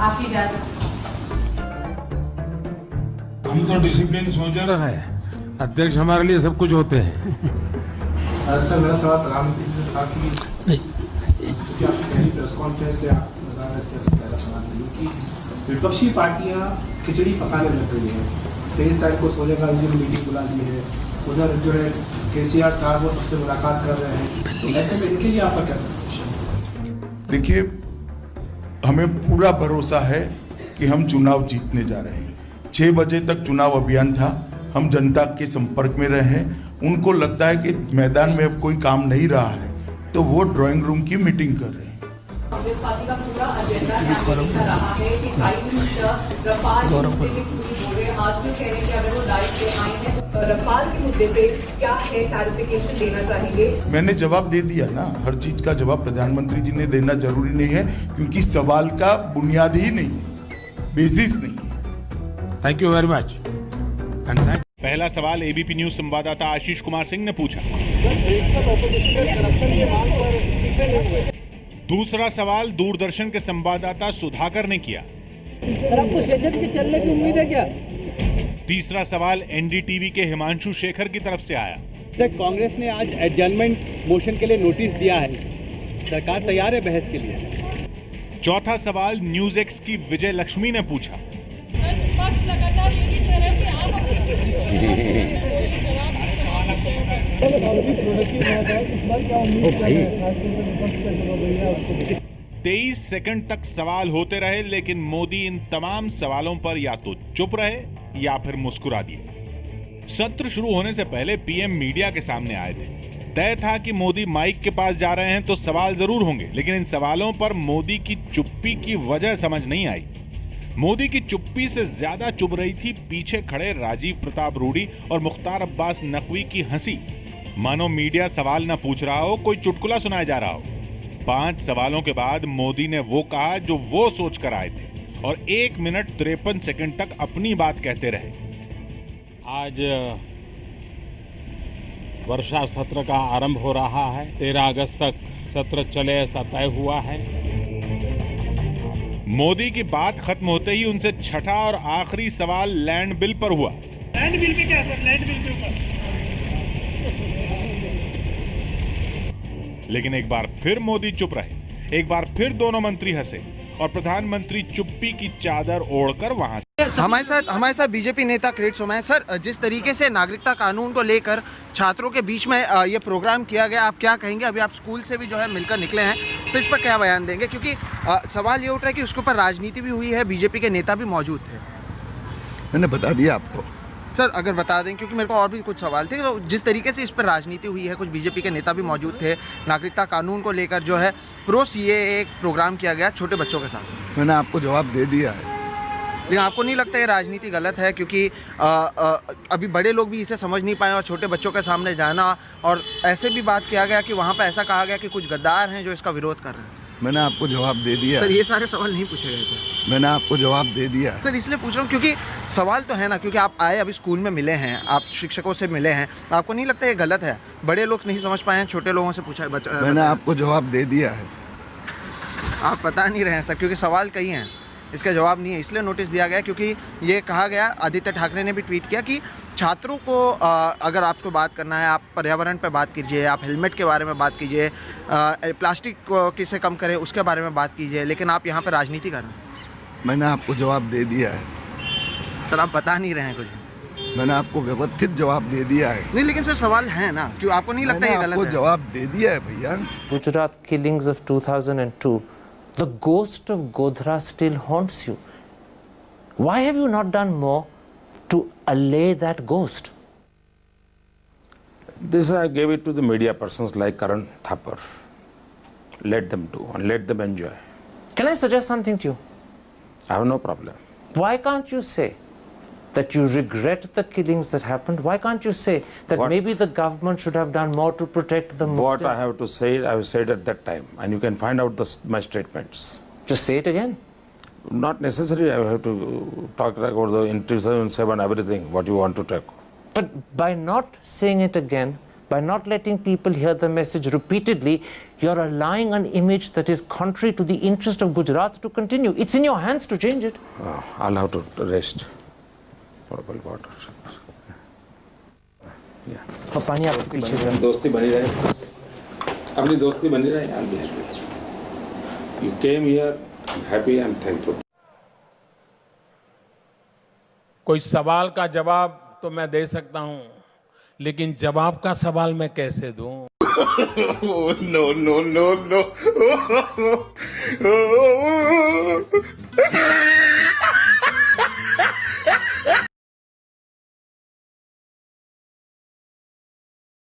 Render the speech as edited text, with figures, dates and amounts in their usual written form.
आपकी इजाजत से। हम तो डिसिप्लिन सोच रहे हैं, अध्यक्ष हमारे लिए सब कुछ होते हैं। सर मेरा सवाल प्रधानमंत्री से था कि क्योंकि आपकी पहली प्रेस कॉन्फ्रेंस से आप पहला सवाल है कि विपक्षी पार्टियां खिचड़ी पकाने लग गई हैं। 23 तारीख को सोनिया गांधी जी ने मीटिंग बुला ली है, उधर जो है केसीआर साहब वो सबसे मुलाकात कर रहे हैं, तो ऐसे में इनके लिए आपका क्या सजेशन? देखिए, हमें पूरा भरोसा है कि हम चुनाव जीतने जा रहे हैं। 6 बजे तक चुनाव अभियान था, हम जनता के संपर्क में रहे हैं। उनको लगता है कि मैदान में अब कोई काम नहीं रहा है, तो वो ड्राइंग रूम की मीटिंग कर रहे हैं। कांग्रेस पार्टी का पूरा एजेंडा कैंपेनिंग का रहा है कि प्राइम मिनिस्टर रफाल के मुद्दे पे क्यों नहीं बोल रहे। आज भी कह रहे हैं कि अगर वो लाइव पे आए हैं तो रफाल के मुद्दे पे क्या है क्लैरिफिकेशन देना चाहेंगे। मैंने जवाब दे दिया ना, हर चीज का जवाब प्रधानमंत्री जी ने देना जरूरी नहीं है, क्योंकि सवाल का बुनियाद ही नहीं है, बेसिस नहीं है। Thank you very much. पहला सवाल एबीपी न्यूज संवाददाता आशीष कुमार सिंह ने पूछा। दूसरा सवाल दूरदर्शन के संवाददाता सुधाकर ने किया। आपको सेशन के चलने की उम्मीद है क्या? तीसरा सवाल एनडीटीवी के हिमांशु शेखर की तरफ से आया। कांग्रेस ने आज एडजर्नमेंट मोशन के लिए नोटिस दिया है, सरकार तैयार है बहस के लिए? चौथा सवाल न्यूज एक्स की विजय लक्ष्मी ने पूछा। विपक्ष लगातार ये भी कह रहे हैं कि आप अपनी छुट्टी हो रही है। 23 सेकंड तक सवाल होते रहे, लेकिन मोदी इन तमाम सवालों पर या तो चुप रहे या फिर मुस्कुरा दिए। सत्र शुरू होने से पहले पीएम मीडिया के सामने आए थे। तय था कि मोदी माइक के पास जा रहे हैं तो सवाल जरूर होंगे, लेकिन इन सवालों पर मोदी की चुप्पी की वजह समझ नहीं आई। मोदी की चुप्पी से ज्यादा चुभ रही थी पीछे खड़े राजीव प्रताप रूडी और मुख्तार अब्बास नकवी की हंसी, मानो मीडिया सवाल न पूछ रहा हो, कोई चुटकुला सुनाया जा रहा हो। 5 सवालों के बाद मोदी ने वो कहा जो वो सोच कर आए थे और 1 मिनट 53 सेकंड तक अपनी बात कहते रहे। आज वर्षा सत्र का आरंभ हो रहा है। 13 अगस्त तक सत्र चले ऐसा तय हुआ है। मोदी की बात खत्म होते ही उनसे छठा और आखिरी सवाल लैंड बिल पर हुआ। लैंड बिल पे क्या सर? लैंड बिल के ऊपर लेकिन एक बार फिर मोदी चुप रहे, एक बार फिर दोनों मंत्री हंसे और प्रधानमंत्री चुप्पी की चादर ओढ़कर वहां से। हमारे साथ बीजेपी नेता क्रिएट सोमा है। सर, जिस तरीके से नागरिकता कानून को लेकर छात्रों के बीच में ये प्रोग्राम किया गया, आप क्या कहेंगे? अभी आप स्कूल से भी जो है मिलकर निकले हैं, तो इस पर क्या बयान देंगे? क्योंकि सवाल ये उठ रहा है कि उसके ऊपर राजनीति भी हुई है, बीजेपी के नेता भी मौजूद थे। मैंने बता दिया आपको। सर, अगर बता दें, क्योंकि मेरे को और भी कुछ सवाल थे। तो जिस तरीके से इस पर राजनीति हुई है, कुछ बीजेपी के नेता भी मौजूद थे, नागरिकता कानून को लेकर जो है प्रो सीए एक प्रोग्राम किया गया छोटे बच्चों के साथ। मैंने आपको जवाब दे दिया है। लेकिन आपको नहीं लगता ये राजनीति गलत है? क्योंकि अभी बड़े लोग भी इसे समझ नहीं पाए और छोटे बच्चों के सामने जाना, और ऐसे भी बात किया गया कि वहाँ पे ऐसा कहा गया कि कुछ गद्दार हैं जो इसका विरोध कर रहे हैं। मैंने आपको जवाब दे दिया। सर, ये सारे सवाल नहीं पूछे गए थे। मैंने आपको जवाब दे दिया। सर, इसलिए पूछ रहा हूँ क्योंकि सवाल तो है ना, क्योंकि आप आए अभी स्कूल में मिले हैं, आप शिक्षकों से मिले हैं, आपको नहीं लगता ये गलत है? बड़े लोग नहीं समझ पाए हैं, छोटे लोगों से पूछा है। मैंने आपको जवाब दे दिया है। आप बता नहीं रहे हैं सर, क्योंकि सवाल कई हैं, इसका जवाब नहीं है, इसलिए नोटिस दिया गया। क्योंकि ये कहा गया, आदित्य ठाकरे ने भी ट्वीट किया कि छात्रों को अगर आपको बात करना है, आप पर्यावरण पर बात कीजिए, आप हेलमेट के बारे में बात कीजिए, प्लास्टिक को किसे कम करें उसके बारे में बात कीजिए, लेकिन आप यहाँ पर राजनीति कर रहे हैं। मैंने आपको जवाब दे दिया है। सर, आप बता नहीं रहे हैं कुछ। मैंने आपको व्यवस्थित जवाब दे दिया है। नहीं, लेकिन सर सवाल है ना, क्यों आपको नहीं लगता ये गलत है? आपको जवाब दे दिया है भैया। Gujarat killings of 2002, the ghost of Godhra still haunts you. Why have you not done more to allay that ghost? This I gave it to the media persons like Karan Thapar. Let them do and let them enjoy. Can I suggest something to you? I have no problem. Why can't you say that you regret the killings that happened? Why can't you say that maybe the government should have done more to protect the Muslims? What I have to say, I have said at that time, and you can find out my statements. Just say it again. Not necessary. I have to talk about the in 2007 everything. What you want to talk? But by not saying it again, By not letting people hear the message repeatedly, you're allowing an image that is contrary to the interest of Gujarat to continue. It's in your hands to change it. I'll have to rest. Potable water. Yeah. और पानी आपके पीछे जो है। दोस्ती बनी रहे, अपनी दोस्ती बनी रहे। I'll be happy. You came here, I'm happy and thankful. कोई सवाल का जवाब तो मैं दे सकता हूं, लेकिन जवाब का सवाल मैं कैसे दूं? No, no, no, no.